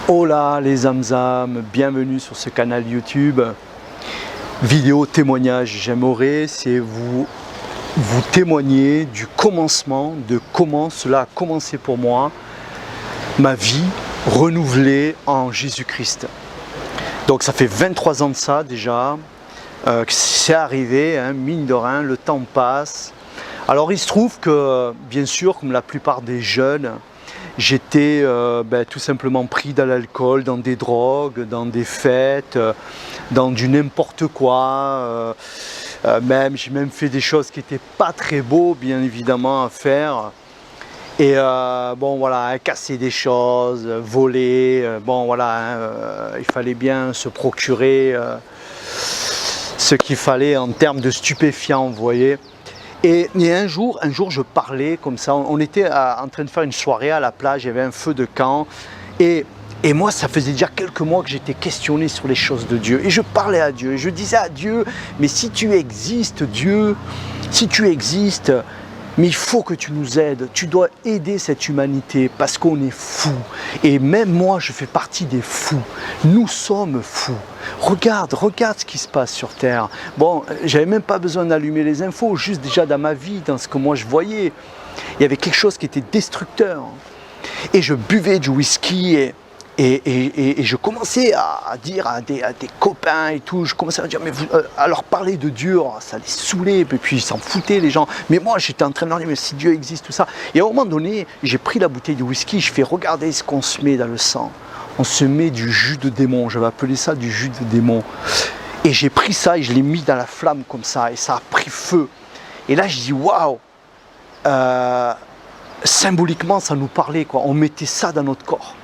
Hola les Zamzam, bienvenue sur ce canal YouTube. Vidéo témoignage, j'aimerais c'est vous témoigner du commencement, de comment cela a commencé pour moi, ma vie renouvelée en Jésus-Christ. Donc ça fait 23 ans de ça déjà, que c'est arrivé, hein, mine de rien, le temps passe. Alors il se trouve que, bien sûr, comme la plupart des jeunes, j'étais tout simplement pris dans l'alcool, dans des drogues, dans des fêtes, dans du n'importe quoi. J'ai même fait des choses qui n'étaient pas très beaux, bien évidemment, à faire. Et casser des choses, voler, il fallait bien se procurer ce qu'il fallait en termes de stupéfiants, vous voyez. Et un jour, je parlais comme ça, on était en train de faire une soirée à la plage, il y avait un feu de camp, et moi ça faisait déjà quelques mois que j'étais questionné sur les choses de Dieu, et je parlais à Dieu, et je disais à Dieu, mais si tu existes Dieu, si tu existes, mais il faut que tu nous aides, tu dois aider cette humanité parce qu'on est fous. Et même moi, je fais partie des fous. Nous sommes fous. Regarde ce qui se passe sur Terre. Bon, j'avais même pas besoin d'allumer les infos, juste déjà dans ma vie, dans ce que moi je voyais. Il y avait quelque chose qui était destructeur. Et je buvais du whisky et je commençais à dire à des copains et tout, je commençais à dire, mais à leur parler de Dieu, ça les saoulait, et puis ils s'en foutaient les gens. Mais moi j'étais en train de leur dire, mais si Dieu existe, tout ça. Et à un moment donné, j'ai pris la bouteille de whisky, je fais regarder ce qu'on se met dans le sang. On se met du jus de démon, j'avais appelé ça du jus de démon. Et j'ai pris ça et je l'ai mis dans la flamme comme ça, et ça a pris feu. Et là je dis, waouh, symboliquement ça nous parlait, quoi. On mettait ça dans notre corps.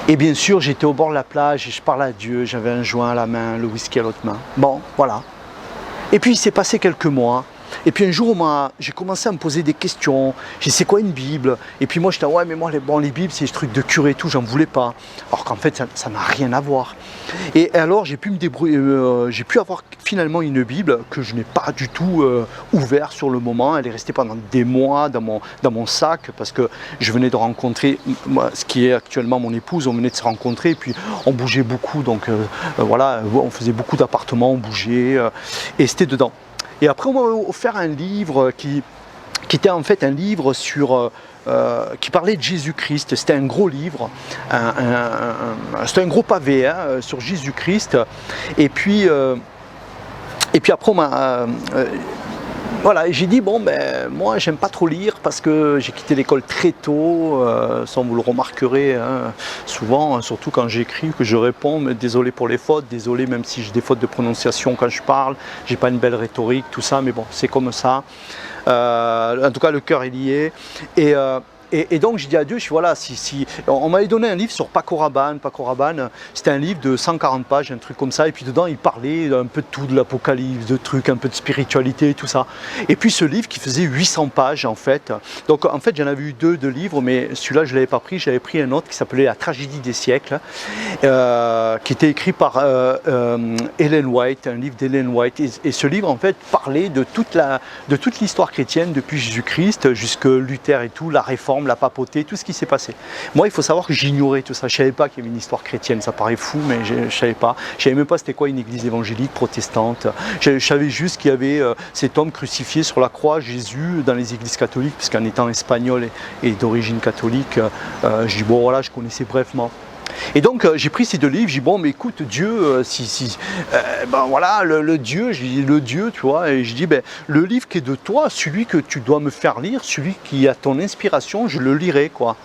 Et bien sûr, j'étais au bord de la plage et je parlais à Dieu, j'avais un joint à la main, le whisky à l'autre main. Bon, voilà. Et puis il s'est passé quelques mois. Et puis un jour, j'ai commencé à me poser des questions. J'ai dit, c'est quoi une Bible? Et puis moi, j'étais, ouais, mais moi, les Bibles, c'est des trucs de curé et tout, j'en voulais pas. Alors qu'en fait, ça n'a rien à voir. Et alors, j'ai pu me débrouiller, j'ai pu avoir finalement une Bible que je n'ai pas du tout ouverte sur le moment. Elle est restée pendant des mois dans mon sac parce que je venais de rencontrer, ce qui est actuellement mon épouse, on venait de se rencontrer et puis on bougeait beaucoup. Donc on faisait beaucoup d'appartements, on bougeait et c'était dedans. Et après, on m'a offert un livre qui était en fait un livre qui parlait de Jésus-Christ. C'était un gros livre, c'était un gros pavé sur Jésus-Christ. Et puis après, j'ai dit, moi j'aime pas trop lire parce que j'ai quitté l'école très tôt, ça vous le remarquerez souvent, surtout quand j'écris, que je réponds, mais désolé pour les fautes, désolé même si j'ai des fautes de prononciation quand je parle, j'ai pas une belle rhétorique, tout ça, mais bon, c'est comme ça. En tout cas, le cœur est lié. Et donc j'ai dit à Dieu, on m'avait donné un livre sur Paco Rabanne, c'était un livre de 140 pages, un truc comme ça, et puis dedans il parlait un peu de tout, de l'apocalypse, de trucs, un peu de spiritualité, tout ça. Et puis ce livre qui faisait 800 pages en fait, donc en fait j'en avais eu deux de livres, mais celui-là je ne l'avais pas pris, j'avais pris un autre qui s'appelait La tragédie des siècles, qui était écrit par Ellen White, un livre d'Ellen White, et ce livre en fait parlait de toute l'histoire chrétienne depuis Jésus-Christ jusque Luther et tout, la réforme, la papauté, tout ce qui s'est passé. Moi, il faut savoir que j'ignorais tout ça. Je ne savais pas qu'il y avait une histoire chrétienne. Ça paraît fou, mais je ne savais pas. Je ne savais même pas c'était quoi une église évangélique protestante. Je savais juste qu'il y avait cet homme crucifié sur la croix, Jésus, dans les églises catholiques, puisqu'en étant espagnol et d'origine catholique, je dis, bon, voilà, je connaissais brièvement. Et donc j'ai pris ces deux livres, j'ai dit bon mais écoute Dieu, le Dieu, j'ai dit le Dieu, tu vois, et je dis le livre qui est de toi, celui que tu dois me faire lire, celui qui a ton inspiration, je le lirai quoi.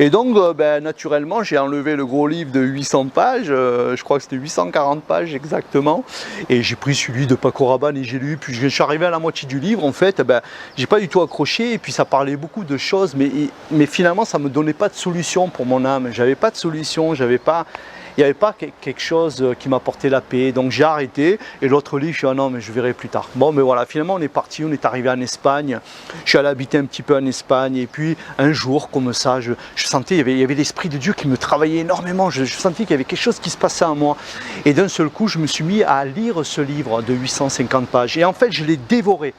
Et donc naturellement j'ai enlevé le gros livre de 800 pages, je crois que c'était 840 pages exactement, et j'ai pris celui de Paco Rabanne et j'ai lu, puis je suis arrivé à la moitié du livre en fait, j'ai pas du tout accroché, et puis ça parlait beaucoup de choses, mais finalement ça me donnait pas de solution pour mon âme, j'avais pas de solution, il n'y avait pas quelque chose qui m'apportait la paix, donc j'ai arrêté, et l'autre livre, je suis dit, ah non, mais je verrai plus tard. Bon, mais voilà, finalement, on est parti, on est arrivé en Espagne, je suis allé habiter un petit peu en Espagne, et puis un jour, comme ça, je sentais, il y avait l'Esprit de Dieu qui me travaillait énormément, je sentais qu'il y avait quelque chose qui se passait en moi, et d'un seul coup, je me suis mis à lire ce livre de 850 pages, et en fait, je l'ai dévoré.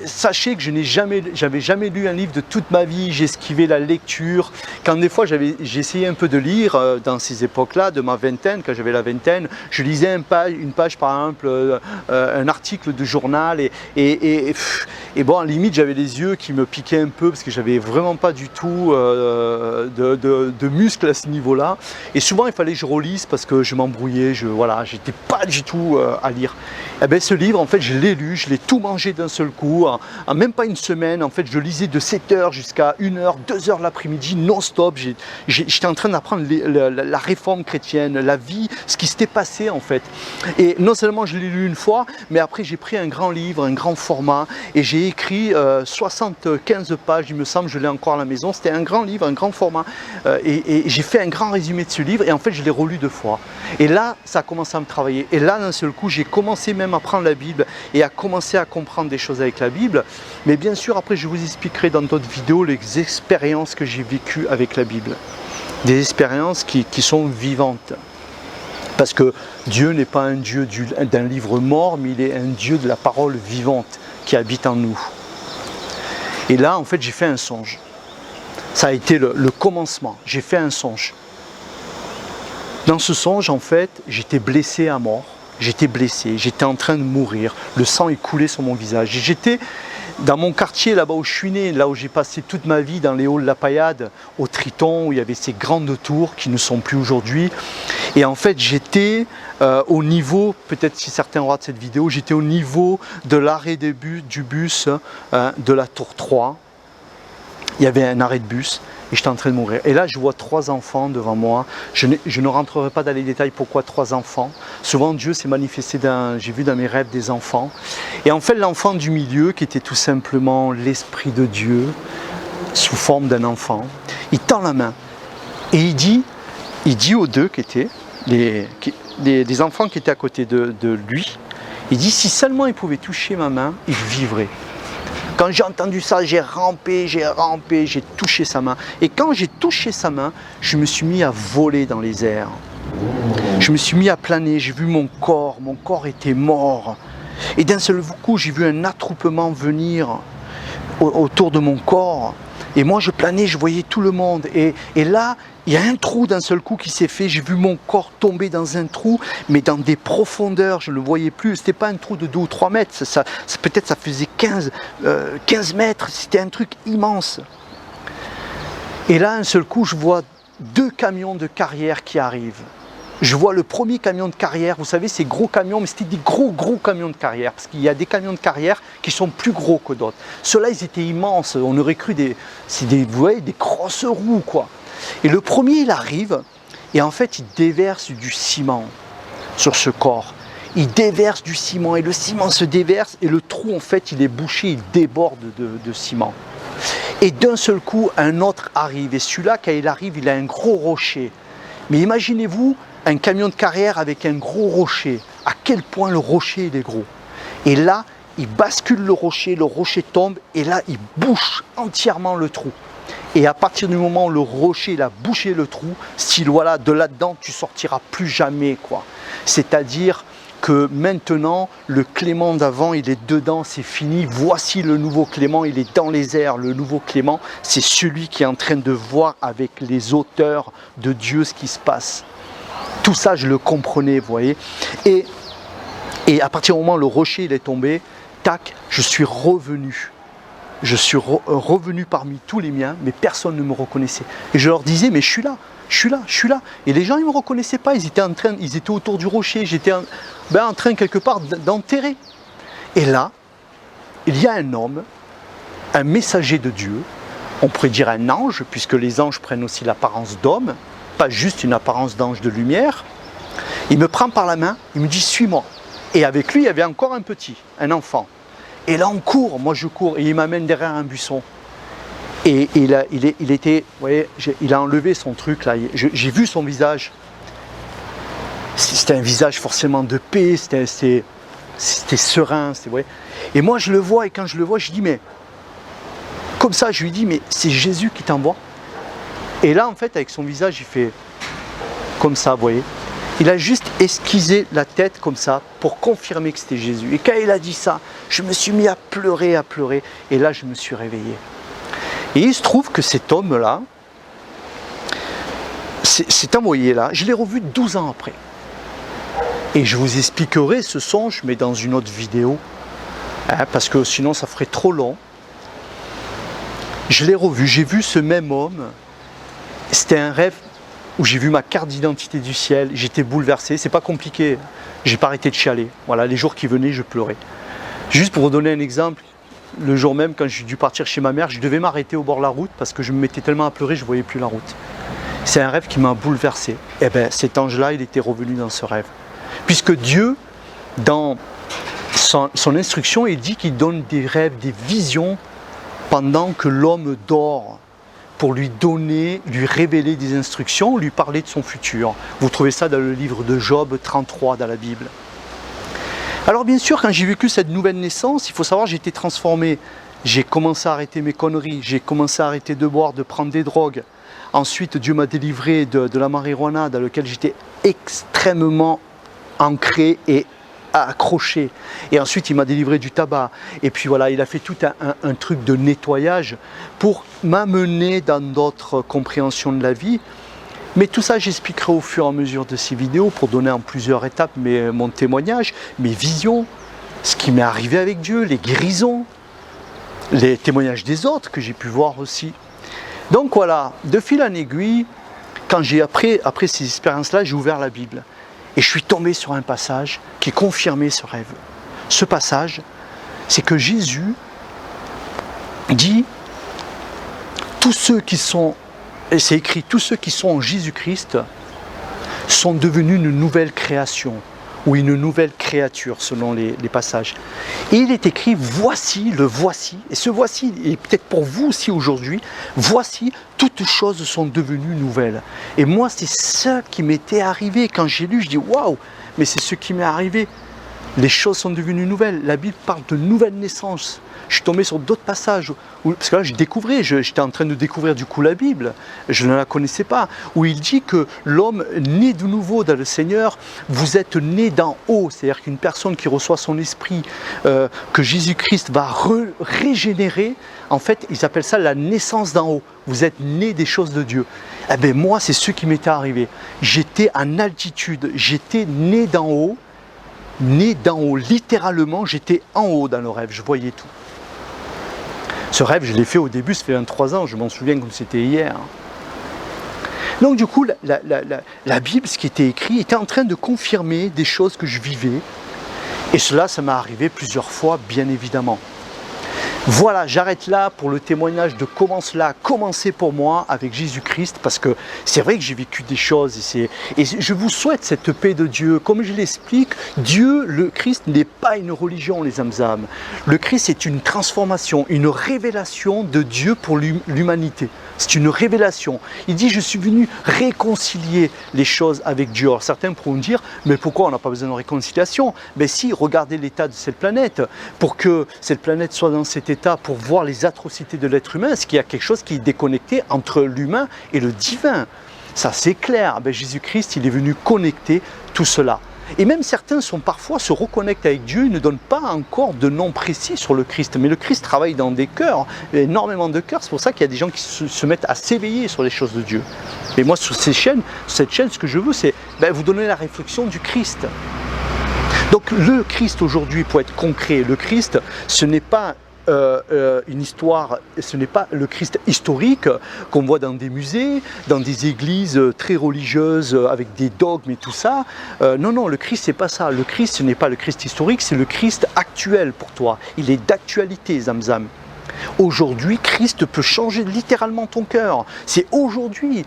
Sachez que j'avais jamais lu un livre de toute ma vie, j'esquivais la lecture. Quand des fois j'essayais un peu de lire dans ces époques-là, de ma vingtaine, quand j'avais la vingtaine, je lisais une page par exemple, un article de journal et bon, à la limite j'avais les yeux qui me piquaient un peu parce que j'avais vraiment pas du tout de muscles à ce niveau-là. Et souvent il fallait que je relise parce que je m'embrouillais, voilà, j'étais pas du tout à lire. Et bien ce livre, en fait, je l'ai lu, je l'ai tout mangé d'un seul coup, en même pas une semaine. En fait, je lisais de 7h jusqu'à 1h, 2h l'après-midi, non-stop. J'étais en train d'apprendre la réforme chrétienne, la vie, ce qui s'était passé en fait. Et non seulement je l'ai lu une fois, mais après j'ai pris un grand livre, un grand format, et j'ai écrit 75 pages, il me semble, je l'ai encore à la maison. C'était un grand livre, un grand format. Et j'ai fait un grand résumé de ce livre, et en fait, je l'ai relu 2 fois. Et là, ça a commencé à me travailler. Et là, d'un seul coup, j'ai commencé même à prendre la Bible et à commencer à comprendre des choses avec la Bible. Mais bien sûr, après, je vous expliquerai dans d'autres vidéos les expériences que j'ai vécues avec la Bible. Des expériences qui sont vivantes. Parce que Dieu n'est pas un Dieu d'un livre mort, mais il est un Dieu de la parole vivante qui habite en nous. Et là, en fait, j'ai fait un songe. Ça a été le commencement. J'ai fait un songe. Dans ce songe, en fait, j'étais blessé à mort. J'étais blessé, j'étais en train de mourir. Le sang est coulé sur mon visage. Et j'étais dans mon quartier, là-bas où je suis né, là où j'ai passé toute ma vie, dans les halls de la Paillade, au Triton, où il y avait ces grandes tours qui ne sont plus aujourd'hui. Et en fait, j'étais au niveau, peut-être si certains regardent cette vidéo, j'étais au niveau de l'arrêt du bus de la tour 3. Il y avait un arrêt de bus. Et j'étais en train de mourir. Et là, je vois 3 enfants devant moi. Je ne rentrerai pas dans les détails pourquoi 3 enfants. Souvent, Dieu s'est manifesté j'ai vu dans mes rêves des enfants. Et en fait, l'enfant du milieu, qui était tout simplement l'Esprit de Dieu, sous forme d'un enfant, il tend la main. Et il dit aux 2 qui étaient, des enfants qui étaient à côté de lui, il dit, si seulement il pouvait toucher ma main, il vivrait. Quand j'ai entendu ça, j'ai rampé, j'ai touché sa main. Et quand j'ai touché sa main, je me suis mis à voler dans les airs. Je me suis mis à planer, j'ai vu mon corps était mort. Et d'un seul coup, j'ai vu un attroupement venir autour de mon corps. Et moi, je planais, je voyais tout le monde. Et là, il y a un trou d'un seul coup qui s'est fait. J'ai vu mon corps tomber dans un trou, mais dans des profondeurs, je ne le voyais plus. C'était pas un trou de 2 ou 3 mètres. Peut-être ça faisait 15 mètres. C'était un truc immense. Et là, un seul coup, je vois 2 camions de carrière qui arrivent. Je vois le premier camion de carrière, vous savez, ces gros camions, mais c'était des gros camions de carrière, parce qu'il y a des camions de carrière qui sont plus gros que d'autres. Ceux-là, ils étaient immenses, on aurait cru vous voyez, des grosses roues, quoi. Et le premier, il arrive, et en fait, il déverse du ciment sur ce corps. Il déverse du ciment, et le ciment se déverse, et le trou, en fait, il est bouché, il déborde de ciment. Et d'un seul coup, un autre arrive, et celui-là, quand il arrive, il a un gros rocher. Mais imaginez-vous, un camion de carrière avec un gros rocher. À quel point le rocher il est gros. Et là, il bascule le rocher tombe et là, il bouche entièrement le trou. Et à partir du moment où le rocher il a bouché le trou, style voilà, de là-dedans, tu sortiras plus jamais, quoi. C'est-à-dire que maintenant, le Clément d'avant, il est dedans, c'est fini. Voici le nouveau Clément, il est dans les airs. Le nouveau Clément, c'est celui qui est en train de voir avec les auteurs de Dieu ce qui se passe. Tout ça, je le comprenais, vous voyez. Et à partir du moment où le rocher il est tombé, tac, je suis revenu. Je suis revenu parmi tous les miens, mais personne ne me reconnaissait. Et je leur disais, mais je suis là. Et les gens, ils ne me reconnaissaient pas. Ils étaient autour du rocher. J'étais en train, quelque part, d'enterrer. Et là, il y a un homme, un messager de Dieu, on pourrait dire un ange, puisque les anges prennent aussi l'apparence d'homme, pas juste une apparence d'ange de lumière. Il me prend par la main, il me dit, suis-moi. Et avec lui, il y avait encore un petit, un enfant. Et là, on court, moi je cours, et il m'amène derrière un buisson. Et il était, vous voyez, il a enlevé son truc là, j'ai vu son visage. C'était un visage forcément de paix, c'était serein, vous voyez. Et moi je le vois, et quand je le vois, je dis, mais, comme ça, je lui dis, mais c'est Jésus qui t'envoie. Et là, en fait, avec son visage, il fait comme ça, vous voyez. Il a juste esquissé la tête comme ça pour confirmer que c'était Jésus. Et quand il a dit ça, je me suis mis à pleurer. Et là, je me suis réveillé. Et il se trouve que cet homme-là, cet envoyé-là, je l'ai revu 12 ans après. Et je vous expliquerai ce songe, mais dans une autre vidéo, hein, parce que sinon ça ferait trop long. Je l'ai revu, j'ai vu ce même homme. C'était un rêve où j'ai vu ma carte d'identité du ciel. J'étais bouleversé, c'est pas compliqué. J'ai pas arrêté de chialer. Voilà, les jours qui venaient, je pleurais. Juste pour vous donner un exemple, le jour même, quand j'ai dû partir chez ma mère, je devais m'arrêter au bord de la route parce que je me mettais tellement à pleurer, je voyais plus la route. C'est un rêve qui m'a bouleversé. Et bien, cet ange-là, il était revenu dans ce rêve. Puisque Dieu, dans son instruction, il dit qu'il donne des rêves, des visions pendant que l'homme dort, pour lui donner, lui révéler des instructions, lui parler de son futur. Vous trouvez ça dans le livre de Job 33 dans la Bible. Alors bien sûr, quand j'ai vécu cette nouvelle naissance, il faut savoir, j'ai été transformé. J'ai commencé à arrêter mes conneries, j'ai commencé à arrêter de boire, de prendre des drogues. Ensuite, Dieu m'a délivré de la marijuana dans laquelle j'étais extrêmement ancré et accroché. Et ensuite, il m'a délivré du tabac. Et puis voilà, il a fait tout un truc de nettoyage pour m'amener dans d'autres compréhensions de la vie. Mais tout ça, j'expliquerai au fur et à mesure de ces vidéos pour donner en plusieurs étapes mon témoignage, mes visions, ce qui m'est arrivé avec Dieu, les guérisons, les témoignages des autres que j'ai pu voir aussi. Donc voilà, de fil en aiguille, quand après ces expériences-là, j'ai ouvert la Bible. Et je suis tombé sur un passage qui confirmait ce rêve. Ce passage, c'est que Jésus dit, tous ceux qui sont, et c'est écrit, tous ceux qui sont en Jésus-Christ sont devenus une nouvelle création, ou une nouvelle créature, selon les passages. Et il est écrit, voici, le voici, et ce voici, et peut-être pour vous aussi aujourd'hui, voici, toutes choses sont devenues nouvelles. Et moi, c'est ça qui m'était arrivé. Quand j'ai lu, je dis, waouh, mais c'est ce qui m'est arrivé. Les choses sont devenues nouvelles. La Bible parle de nouvelle naissance. Je suis tombé sur d'autres passages, parce que là, j'étais en train de découvrir du coup la Bible, je ne la connaissais pas, où il dit que l'homme né de nouveau dans le Seigneur, vous êtes né d'en haut, c'est-à-dire qu'une personne qui reçoit son esprit, que Jésus-Christ va régénérer, en fait, ils appellent ça la naissance d'en haut. Vous êtes né des choses de Dieu. Eh bien, moi, c'est ce qui m'était arrivé. J'étais en altitude, j'étais né d'en haut, littéralement, j'étais en haut dans le rêve, je voyais tout. Ce rêve, je l'ai fait au début, ça fait 23 ans, je m'en souviens comme c'était hier. Donc du coup, la Bible, ce qui était écrit, était en train de confirmer des choses que je vivais. Et cela, ça m'est arrivé plusieurs fois, bien évidemment. Voilà, j'arrête là pour le témoignage de comment cela a commencé pour moi avec Jésus-Christ, parce que c'est vrai que j'ai vécu des choses et je vous souhaite cette paix de Dieu. Comme je l'explique, Dieu, le Christ, n'est pas une religion, les âmes. Le Christ est une transformation, une révélation de Dieu pour l'humanité. C'est une révélation. Il dit, je suis venu réconcilier les choses avec Dieu. Alors certains pourront dire, mais pourquoi on n'a pas besoin de réconciliation? Ben si, regardez l'état de cette planète. Pour que cette planète soit dans cet état, pour voir les atrocités de l'être humain, est-ce qu'il y a quelque chose qui est déconnecté entre l'humain et le divin? Ça c'est clair. Ben, Jésus-Christ, il est venu connecter tout cela. Et même certains parfois se reconnectent avec Dieu, ils ne donnent pas encore de nom précis sur le Christ. Mais le Christ travaille dans des cœurs, énormément de cœurs. C'est pour ça qu'il y a des gens qui se mettent à s'éveiller sur les choses de Dieu. Et moi, sur cette chaîne, ce que je veux, c'est vous donner la réflexion du Christ. Donc le Christ aujourd'hui, pour être concret, le Christ, ce n'est pas une histoire, ce n'est pas le Christ historique qu'on voit dans des musées, dans des églises très religieuses avec des dogmes et tout ça. Non, le Christ c'est pas ça. Le Christ ce n'est pas le Christ historique, c'est le Christ actuel pour toi. Il est d'actualité, Zamzam. Aujourd'hui, Christ peut changer littéralement ton cœur. C'est aujourd'hui.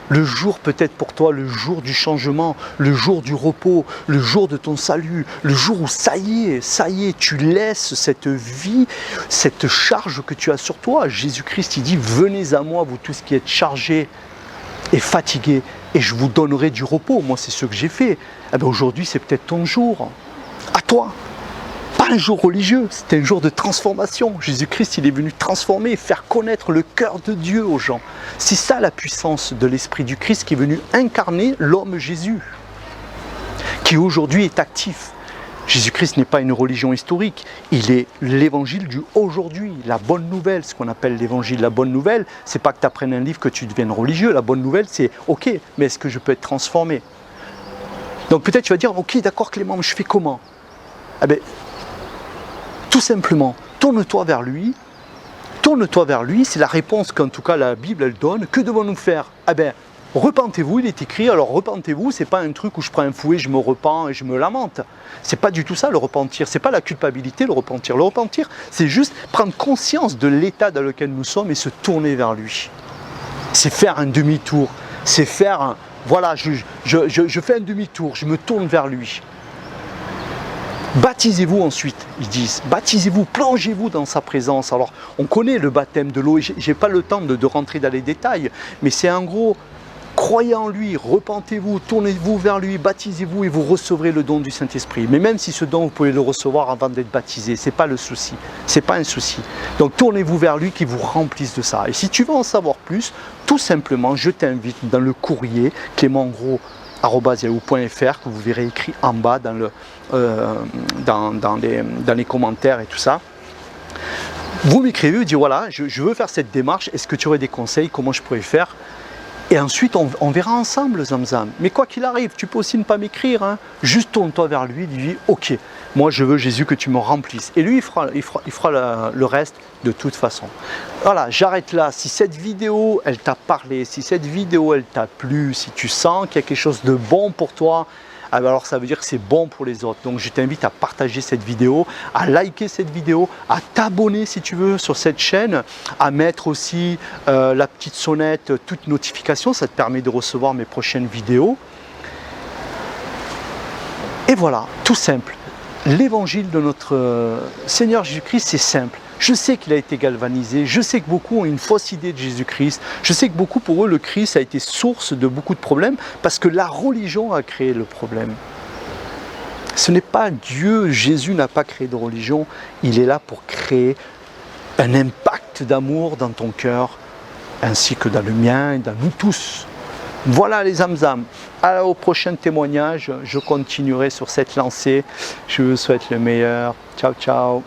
Le jour peut-être pour toi, le jour du changement, le jour du repos, le jour de ton salut, le jour où ça y est, tu laisses cette vie, cette charge que tu as sur toi. Jésus-Christ, il dit, venez à moi, vous tous qui êtes chargés et fatigués, et je vous donnerai du repos. Moi, c'est ce que j'ai fait. Eh bien, aujourd'hui, c'est peut-être ton jour. À toi. Pas un jour religieux, c'est un jour de transformation. Jésus-Christ, il est venu transformer, faire connaître le cœur de Dieu aux gens. C'est ça la puissance de l'Esprit du Christ qui est venu incarner l'homme Jésus. qui aujourd'hui est actif. Jésus-Christ n'est pas une religion historique, il est l'évangile du aujourd'hui, la bonne nouvelle, ce qu'on appelle l'évangile. La bonne nouvelle, c'est pas que tu apprennes un livre que tu deviennes religieux, la bonne nouvelle c'est ok, mais est-ce que je peux être transformé? Donc peut-être tu vas dire, ok d'accord Clément, mais je fais comment? Eh bien, tout simplement, tourne-toi vers lui, c'est la réponse qu'en tout cas la Bible elle donne. Que devons-nous faire? Eh bien, repentez-vous, il est écrit. Alors repentez-vous, c'est pas un truc où je prends un fouet, je me repens et je me lamente. C'est pas du tout ça le repentir, c'est pas la culpabilité le repentir. Le repentir, c'est juste prendre conscience de l'état dans lequel nous sommes et se tourner vers lui. C'est faire un demi-tour, c'est faire un... Voilà, je fais un demi-tour, je me tourne vers lui. Baptisez-vous ensuite, ils disent. Baptisez-vous, plongez-vous dans sa présence. Alors, on connaît le baptême de l'eau, et j'ai pas le temps de rentrer dans les détails, mais c'est en gros, croyez en lui, repentez-vous, tournez-vous vers lui, baptisez-vous et vous recevrez le don du Saint-Esprit. Mais même si ce don, vous pouvez le recevoir avant d'être baptisé, c'est pas le souci, c'est pas un souci. Donc, tournez-vous vers lui qui vous remplisse de ça. Et si tu veux en savoir plus, tout simplement, je t'invite dans le courrier clémentgros@yahoo.fr que vous verrez écrit en bas dans les commentaires et tout ça. Vous m'écrivez, vous dites voilà, je veux faire cette démarche, est-ce que tu aurais des conseils, comment je pourrais faire? Et ensuite on verra ensemble Zamzam. Mais quoi qu'il arrive, tu peux aussi ne pas m'écrire, hein. Juste tourne-toi vers lui, dis ok, moi je veux Jésus que tu me remplisses. Et lui il fera le reste de toute façon. Voilà, j'arrête là. Si cette vidéo elle t'a parlé, si cette vidéo elle t'a plu, si tu sens qu'il y a quelque chose de bon pour toi, alors ça veut dire que c'est bon pour les autres. Donc je t'invite à partager cette vidéo, à liker cette vidéo, à t'abonner si tu veux sur cette chaîne, à mettre aussi la petite sonnette, toute notification, ça te permet de recevoir mes prochaines vidéos. Et voilà, tout simple. L'évangile de notre Seigneur Jésus-Christ, c'est simple. Je sais qu'il a été galvanisé, je sais que beaucoup ont une fausse idée de Jésus-Christ, je sais que beaucoup pour eux le Christ a été source de beaucoup de problèmes parce que la religion a créé le problème. Ce n'est pas Dieu, Jésus n'a pas créé de religion, il est là pour créer un impact d'amour dans ton cœur ainsi que dans le mien et dans nous tous. Voilà les Zamzam, au prochain témoignage, je continuerai sur cette lancée, je vous souhaite le meilleur, ciao ciao.